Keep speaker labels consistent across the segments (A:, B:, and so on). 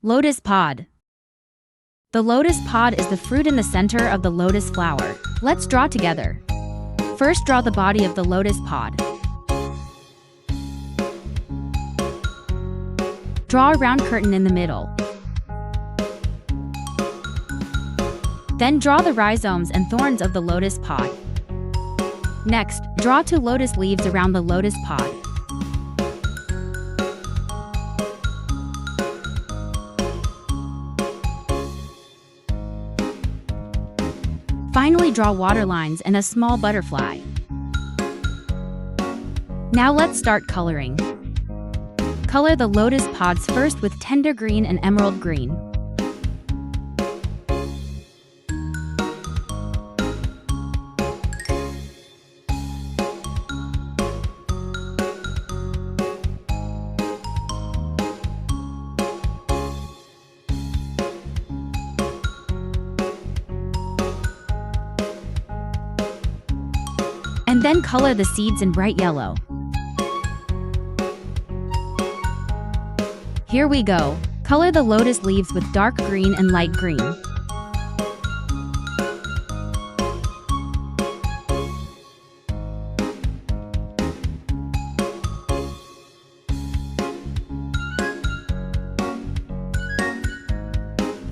A: Lotus Pod. The lotus pod is the fruit in the center of the lotus flower. Let's draw together. First, draw the body of the lotus pod. Draw a round curtain in the middle. Then draw the rhizomes and thorns of the lotus pod. Next, draw 2 lotus leaves around the lotus pod. Finally, draw water lines and a small butterfly. Now let's start coloring. Color the lotus pods first with tender green and emerald green. And then color the seeds in bright yellow. Here we go. Color the lotus leaves with dark green and light green.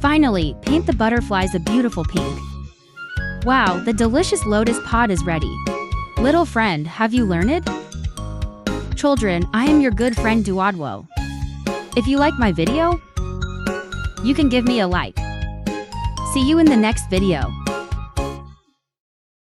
A: Finally, paint the butterflies a beautiful pink. Wow, the delicious lotus pod is ready. Little friend, have you learned it? Children, I am your good friend Duadwo. If you like my video, you can give me a like. See you in the next video.